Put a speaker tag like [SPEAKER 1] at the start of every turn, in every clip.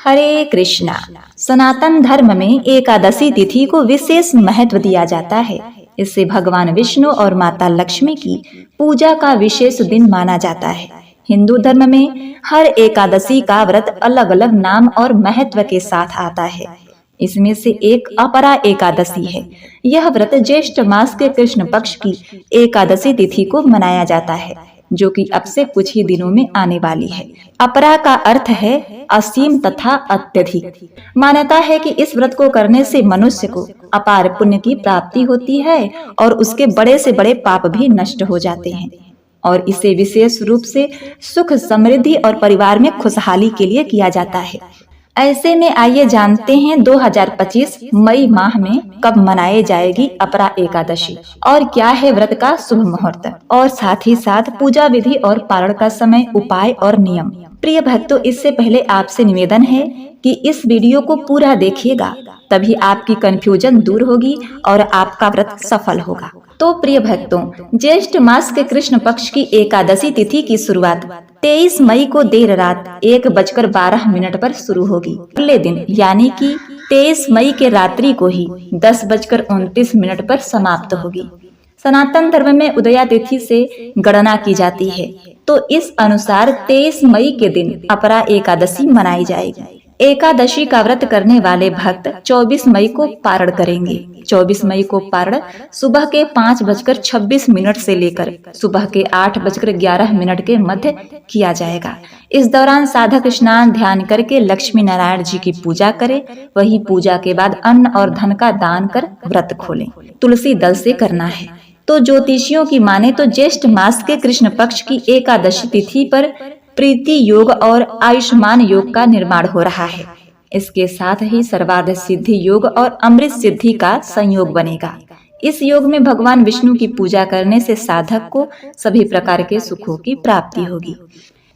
[SPEAKER 1] हरे कृष्णा। सनातन धर्म में एकादशी तिथि को विशेष महत्व दिया जाता है। इससे भगवान विष्णु और माता लक्ष्मी की पूजा का विशेष दिन माना जाता है। हिंदू धर्म में हर एकादशी का व्रत अलग अलग नाम और महत्व के साथ आता है। इसमें से एक अपरा एकादशी है। यह व्रत ज्येष्ठ मास के कृष्ण पक्ष की एकादशी तिथि को मनाया जाता है, जो कि अब से कुछ ही दिनों में आने वाली है। अपरा का अर्थ है असीम तथा अत्यधिक। मान्यता है कि इस व्रत को करने से मनुष्य को अपार पुण्य की प्राप्ति होती है और उसके बड़े से बड़े पाप भी नष्ट हो जाते हैं। और इसे विशेष रूप से सुख, समृद्धि और परिवार में खुशहाली के लिए किया जाता है। ऐसे में आइए जानते हैं 2025 मई माह में कब मनाई जाएगी अपरा एकादशी और क्या है व्रत का शुभ मुहूर्त, और साथ ही साथ पूजा विधि और पारण का समय, उपाय और नियम। प्रिय भक्तों, इससे पहले आपसे निवेदन है कि इस वीडियो को पूरा देखिएगा, तभी आपकी कंफ्यूजन दूर होगी और आपका व्रत सफल होगा। तो प्रिय भक्तों, ज्येष्ठ मास के कृष्ण पक्ष की एकादशी तिथि की शुरुआत 23 मई को देर रात 1:12 पर शुरू होगी। अगले दिन यानी कि 23 मई के रात्रि को ही 10:29 पर समाप्त होगी। सनातन धर्म में उदया तिथि से गणना की जाती है, तो इस अनुसार 23 मई के दिन अपरा एकादशी मनाई जाएगी। एकादशी का व्रत करने वाले भक्त 24 मई को पारण करेंगे। 24 मई को पारण सुबह के 5:26 से लेकर सुबह के 8:11 के मध्य किया जाएगा। इस दौरान साधक स्नान ध्यान करके लक्ष्मी नारायण जी की पूजा करे। वही पूजा के बाद अन्न और धन का दान कर व्रत खोलें। तुलसी दल से करना है। तो ज्योतिषियों की माने तो ज्येष्ठ मास के कृष्ण पक्ष की एकादशी तिथि पर प्रीति योग और आयुष्मान योग का निर्माण हो रहा है। इसके साथ ही सर्वार्थ सिद्धि योग और अमृत सिद्धि का संयोग बनेगा। इस योग में भगवान विष्णु की पूजा करने से साधक को सभी प्रकार के सुखों की प्राप्ति होगी।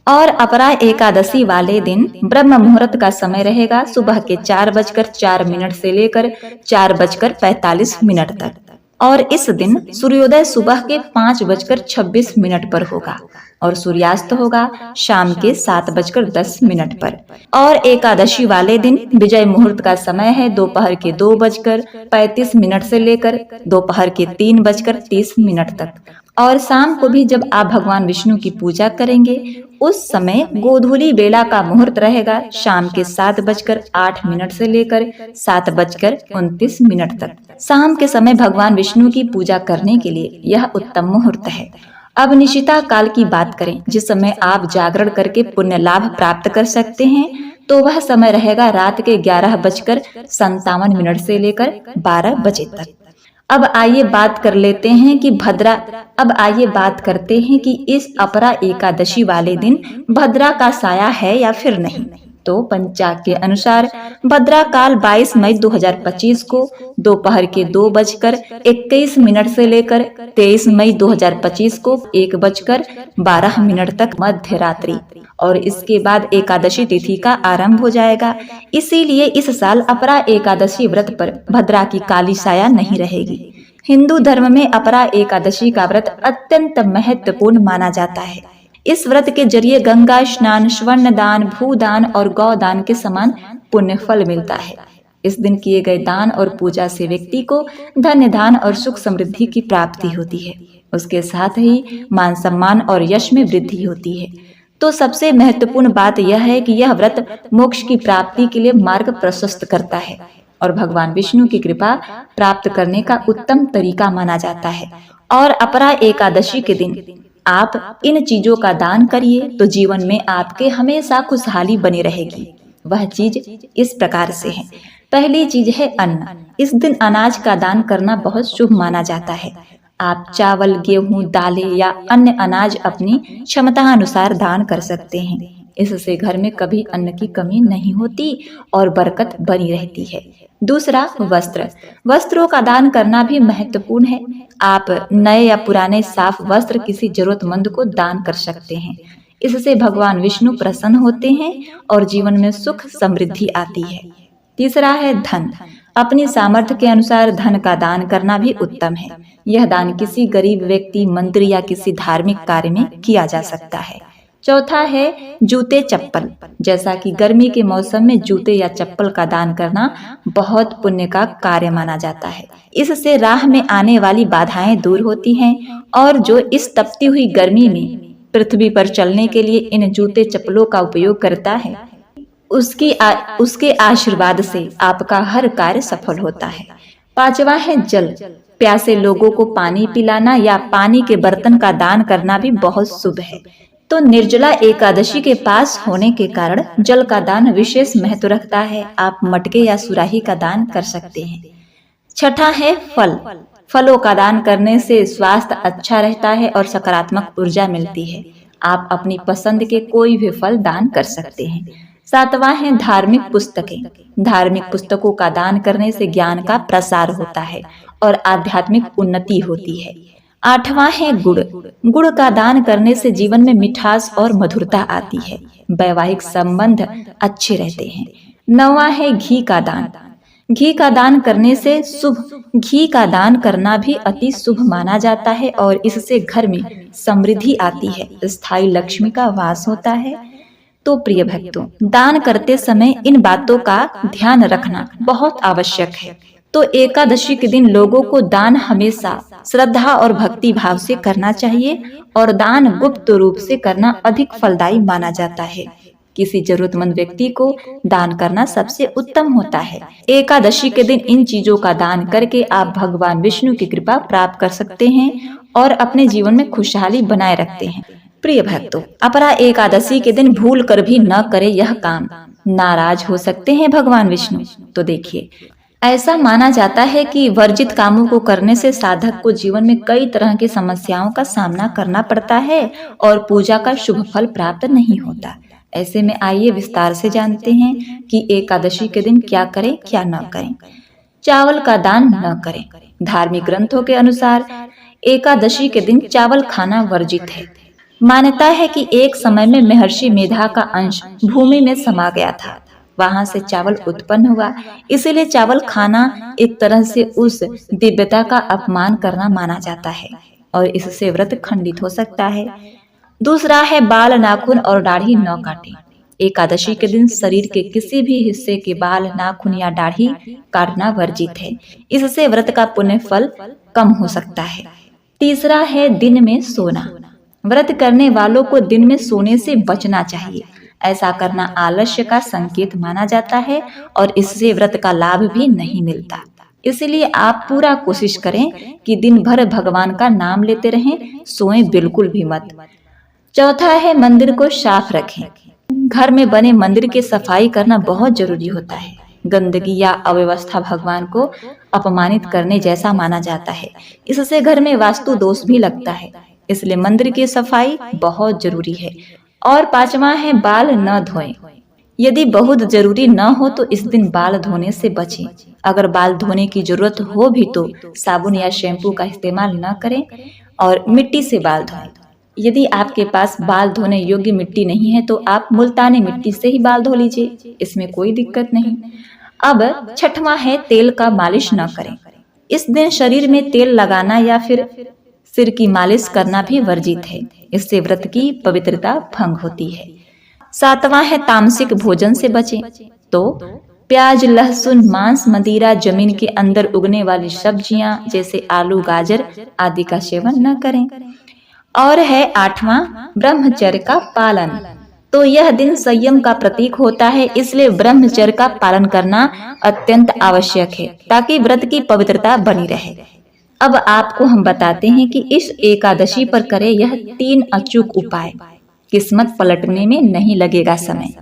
[SPEAKER 1] और अपरा एकादशी वाले दिन ब्रह्म मुहूर्त का समय रहेगा सुबह के 4:04 से लेकर 4:45 तक। और इस दिन सूर्योदय सुबह के 5:26 पर होगा और सूर्यास्त होगा शाम के 7:10 पर। और एकादशी वाले दिन विजय मुहूर्त का समय है दोपहर के 2:35 से लेकर दोपहर के 3:30 तक। और शाम को भी जब आप भगवान विष्णु की पूजा करेंगे उस समय गोधूली बेला का मुहूर्त रहेगा शाम के 7:08 से लेकर 7:29 तक। शाम के समय भगवान विष्णु की पूजा करने के लिए यह उत्तम मुहूर्त है। अब निशिता काल की बात करें, जिस समय आप जागरण करके पुण्य लाभ प्राप्त कर सकते हैं, तो वह समय रहेगा रात के 11:57 से लेकर 12 बजे तक। अब आइए बात करते हैं कि इस अपरा एकादशी वाले दिन भद्रा का साया है या फिर नहीं। तो पंचांग के अनुसार भद्रा काल 22 मई 2025 को दोपहर के 2:21 से लेकर 23 मई 2025 को 1:12 तक मध्य रात्रि, और इसके बाद एकादशी तिथि का आरंभ हो जाएगा। इसीलिए इस साल अपरा एकादशी व्रत पर भद्रा की काली साया नहीं रहेगी। हिंदू धर्म में अपरा एकादशी का व्रत अत्यंत महत्वपूर्ण माना जाता है। इस व्रत के जरिए गंगा स्नान, स्वर्ण दान, भूदान और गौदान के समान पुण्य फल मिलता है। इस दिन किए गए दान और पूजा से व्यक्ति को धन्य धान और सुख समृद्धि की प्राप्ति होती है। उसके साथ ही मान सम्मान और यश में वृद्धि होती है। तो सबसे महत्वपूर्ण बात यह है कि यह व्रत मोक्ष की प्राप्ति के लिए मार्ग प्रशस्त करता है और भगवान विष्णु की कृपा प्राप्त करने का उत्तम तरीका माना जाता है। और अपरा एकादशी के दिन आप इन चीजों का दान करिए तो जीवन में आपके हमेशा खुशहाली बनी रहेगी। वह चीज इस प्रकार से है। पहली चीज है अन्न। इस दिन अनाज का दान करना बहुत शुभ माना जाता है। आप चावल, गेहूं, दालें या अन्य अनाज अपनी क्षमता अनुसार दान कर सकते हैं। इससे घर में कभी अन्न की कमी नहीं होती और बरकत बनी रहती है। दूसरा, वस्त्रों का दान करना भी महत्वपूर्ण है। आप नए या पुराने साफ वस्त्र किसी जरूरतमंद को दान कर सकते हैं। इससे भगवान विष्णु प्रसन्न होते हैं और जीवन में सुख समृद्धि आती है। तीसरा है धन। अपनी सामर्थ्य के अनुसार धन का दान करना भी उत्तम है। यह दान किसी गरीब व्यक्ति, मंदिर या किसी धार्मिक कार्य में किया जा सकता है। चौथा है जूते चप्पल। जैसा कि गर्मी के मौसम में जूते या चप्पल का दान करना बहुत पुण्य का कार्य माना जाता है। इससे राह में आने वाली बाधाएं दूर होती हैं और जो इस तपती हुई गर्मी में पृथ्वी पर चलने के लिए इन जूते चप्पलों का उपयोग करता है, उसके आशीर्वाद से आपका हर कार्य सफल होता है। पांचवा है जल। प्यासे लोगों को पानी पिलाना या पानी के बर्तन का दान करना भी बहुत शुभ है। तो निर्जला एकादशी के पास होने के कारण जल का दान विशेष महत्व रखता है। आप मटके या सुराही का दान कर सकते हैं। छठा है फल। फलों का दान करने से स्वास्थ्य अच्छा रहता है और सकारात्मक ऊर्जा मिलती है। आप अपनी पसंद के कोई भी फल दान कर सकते हैं। सातवां है धार्मिक पुस्तकें। धार्मिक पुस्तकों का दान करने से ज्ञान का प्रसार होता है और आध्यात्मिक उन्नति होती है। आठवां है गुड़। गुड़ का दान करने से जीवन में मिठास और मधुरता आती है। वैवाहिक संबंध अच्छे रहते हैं। नौवां है घी का दान। घी का दान करने से घी का दान करना भी अति शुभ माना जाता है और इससे घर में समृद्धि आती है, स्थायी लक्ष्मी का वास होता है। तो प्रिय भक्तों, दान करते समय इन बातों का ध्यान रखना बहुत आवश्यक है। तो एकादशी के दिन लोगों को दान हमेशा श्रद्धा और भक्ति भाव से करना चाहिए और दान गुप्त रूप से करना अधिक फलदायी माना जाता है। किसी जरूरतमंद व्यक्ति को दान करना सबसे उत्तम होता है। एकादशी के दिन इन चीजों का दान करके आप भगवान विष्णु की कृपा प्राप्त कर सकते हैं और अपने जीवन में खुशहाली बनाए रखते हैं। प्रिय भक्तों, अपरा एकादशी के दिन भूल कर भी न करे यह काम, नाराज हो सकते हैं भगवान विष्णु। तो देखिए, ऐसा माना जाता है कि वर्जित कामों को करने से साधक को जीवन में कई तरह की समस्याओं का सामना करना पड़ता है और पूजा का शुभ फल प्राप्त नहीं होता। ऐसे में आइए विस्तार से जानते हैं कि एकादशी के दिन क्या करें क्या न करें। चावल का दान न करें। धार्मिक ग्रंथों के अनुसार एकादशी के दिन चावल खाना वर्जित है। मान्यता है कि एक समय में महर्षि मेधा का अंश भूमि में समा गया था, वहां से चावल उत्पन्न हुआ, इसलिए चावल खाना एक तरह से उस दिव्यता का अपमान करना माना जाता है और इससे व्रत खंडित हो सकता है। दूसरा है बाल, नाखून और दाढ़ी न काटें। एकादशी के दिन शरीर के किसी भी हिस्से के बाल, नाखून या दाढ़ी काटना वर्जित है। इससे व्रत का पुण्य फल कम हो सकता है। तीसरा है दिन में सोना। व्रत करने वालों को दिन में सोने से बचना चाहिए। ऐसा करना आलस्य का संकेत माना जाता है और इससे व्रत का लाभ भी नहीं मिलता। इसलिए आप पूरा कोशिश करें कि दिन भर भगवान का नाम लेते रहें, सोएं बिल्कुल भी मत। चौथा है मंदिर को साफ रखें। घर में बने मंदिर की सफाई करना बहुत जरूरी होता है। गंदगी या अव्यवस्था भगवान को अपमानित करने जैसा माना जाता है। इससे घर में वास्तु दोष भी लगता है, इसलिए मंदिर की सफाई बहुत जरूरी है। और पांचवा है बाल न धोएं। यदि बहुत जरूरी न हो तो इस दिन बाल धोने से बचें। अगर बाल धोने की जरूरत हो भी तो साबुन या शैम्पू का इस्तेमाल न करें और मिट्टी से बाल धोएं। यदि आपके पास बाल धोने योग्य मिट्टी नहीं है तो आप मुल्तानी मिट्टी से ही बाल धो लीजिए, इसमें कोई दिक्कत नहीं। अब छठवां है तेल का मालिश न करें। इस दिन शरीर में तेल लगाना या फिर सिर की मालिश करना भी वर्जित है। इससे व्रत की पवित्रता भंग होती है। सातवां है तामसिक भोजन से बचें। तो प्याज, लहसुन, मांस, मदिरा, जमीन के अंदर उगने वाली सब्जियां जैसे आलू, गाजर आदि का सेवन न करें। और है आठवां ब्रह्मचर्य का पालन। तो यह दिन संयम का प्रतीक होता है, इसलिए ब्रह्मचर्य का पालन करना अत्यंत आवश्यक है ताकि व्रत की पवित्रता बनी रहे। अब आपको हम बताते हैं कि इस एकादशी पर करें यह 3 अचूक उपाय। किस्मत पलटने में नहीं लगेगा समय।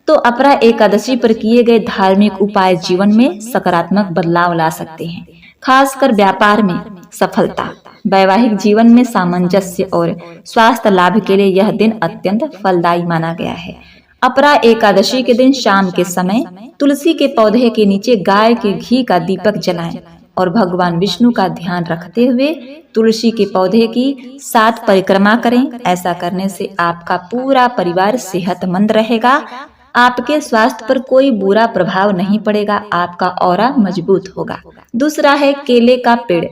[SPEAKER 1] तो अपरा एकादशी पर किए गए धार्मिक उपाय जीवन में सकारात्मक बदलाव ला सकते हैं, खासकर व्यापार में सफलता, वैवाहिक जीवन में सामंजस्य और स्वास्थ्य लाभ के लिए यह दिन अत्यंत फलदायी माना गया है। अपरा एकादशी के दिन शाम के समय तुलसी के पौधे के नीचे गाय के घी का दीपक जलाएं और भगवान विष्णु का ध्यान रखते हुए तुलसी के पौधे की 7 परिक्रमा करें। ऐसा करने से आपका पूरा परिवार सेहतमंद रहेगा, आपके स्वास्थ्य पर कोई बुरा प्रभाव नहीं पड़ेगा, आपका ऑरा मजबूत होगा। दूसरा है केले का पेड़।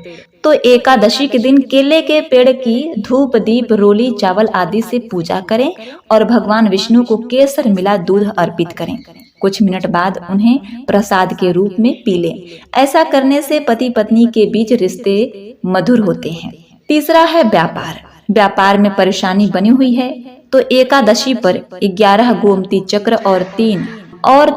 [SPEAKER 1] तो एकादशी के दिन केले के पेड़ की धूप दीप रोली चावल आदि से पूजा करें और भगवान विष्णु को केसर मिला दूध अर्पित करें। कुछ मिनट बाद उन्हें प्रसाद के रूप में पी लें। ऐसा करने से पति पत्नी के बीच रिश्ते मधुर होते हैं। तीसरा है व्यापार। व्यापार में परेशानी बनी हुई है तो एकादशी पर 11 गोमती चक्र और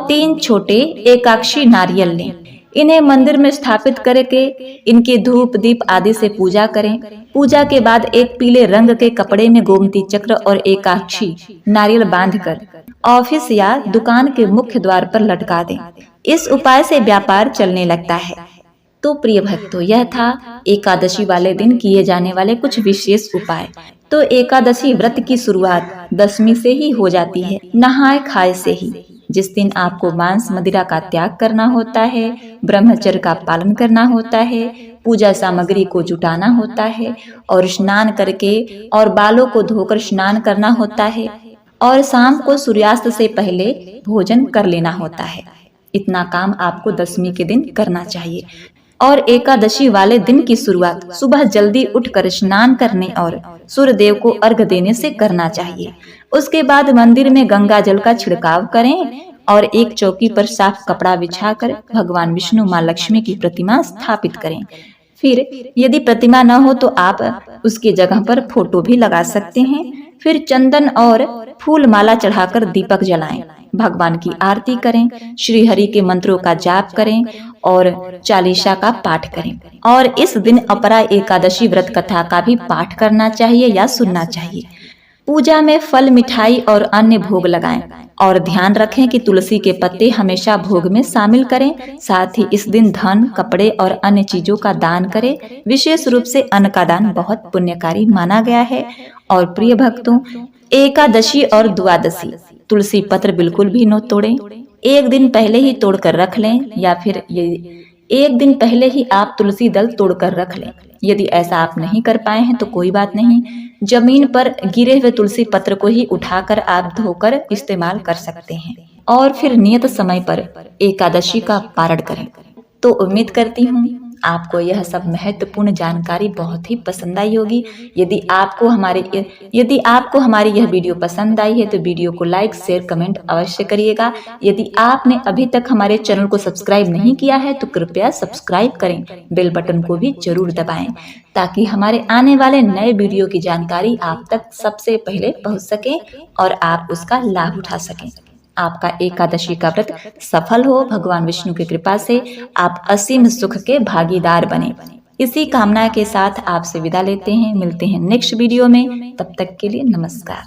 [SPEAKER 1] तीन छोटे एकाक्षी नारियल लें। इन्हें मंदिर में स्थापित करके इनके धूप दीप आदि से पूजा करें। पूजा के बाद एक पीले रंग के कपड़े में गोमती चक्र और एकाक्षी नारियल बांधकर ऑफिस या दुकान के मुख्य द्वार पर लटका दें। इस उपाय से व्यापार चलने लगता है। तो प्रिय भक्तों, यह था एकादशी वाले दिन किए जाने वाले कुछ विशेष उपाय। तो एकादशी व्रत की शुरुआत दशमी से ही हो जाती है, नहाए खाए से ही। जिस दिन आपको मांस मदिरा का त्याग करना होता है, ब्रह्मचर्य का पालन करना होता है, पूजा सामग्री को जुटाना होता है और स्नान करके और बालों को धोकर स्नान करना होता है और शाम को सूर्यास्त से पहले भोजन कर लेना होता है। इतना काम आपको दशमी के दिन करना चाहिए। और एकादशी वाले दिन की शुरुआत सुबह जल्दी उठकर स्नान करने और सूर्य देव को अर्घ्य देने से करना चाहिए। उसके बाद मंदिर में गंगा जल का छिड़काव करें और एक चौकी पर साफ कपड़ा बिछाकर भगवान विष्णु माँ लक्ष्मी की प्रतिमा स्थापित करें। फिर यदि प्रतिमा न हो तो आप उसकी जगह पर फोटो भी लगा सकते हैं। फिर चंदन और फूल माला चढ़ाकर दीपक जलाएं, भगवान की आरती करें, श्री हरि के मंत्रों का जाप करें और चालीसा का पाठ करें। और इस दिन अपरा एकादशी व्रत कथा का भी पाठ करना चाहिए या सुनना चाहिए। पूजा में फल मिठाई और अन्य भोग लगाएं और ध्यान रखें कि तुलसी के पत्ते हमेशा भोग में शामिल करें। साथ ही इस दिन धन, कपड़े और अन्य चीजों का दान करें। विशेष रूप से अन्न का दान बहुत पुण्यकारी माना गया है। और प्रिय भक्तों, एकादशी और द्वादशी तुलसी पत्र बिल्कुल भी न तोड़ें। एक दिन पहले ही तोड़कर रख लें या फिर एक दिन पहले ही आप तुलसी दल तोड़कर रख लें। यदि ऐसा आप नहीं कर पाए हैं तो कोई बात नहीं, जमीन पर गिरे हुए तुलसी पत्र को ही उठाकर आप धोकर इस्तेमाल कर सकते हैं और फिर नियत समय पर एकादशी का पारण करें। तो उम्मीद करती हूँ आपको यह सब महत्वपूर्ण जानकारी बहुत ही पसंद आई होगी। यदि आपको हमारी यह वीडियो पसंद आई है तो वीडियो को लाइक, शेयर, कमेंट अवश्य करिएगा। यदि आपने अभी तक हमारे चैनल को सब्सक्राइब नहीं किया है तो कृपया सब्सक्राइब करें, बेल बटन को भी जरूर दबाएं ताकि हमारे आने वाले नए वीडियो की जानकारी आप तक सबसे पहले पहुंच सके और आप उसका लाभ उठा सकें। आपका एकादशी का व्रत सफल हो, भगवान विष्णु की कृपा से आप असीम सुख के भागीदार बने। इसी कामना के साथ आपसे विदा लेते हैं। मिलते हैं नेक्स्ट वीडियो में। तब तक के लिए नमस्कार।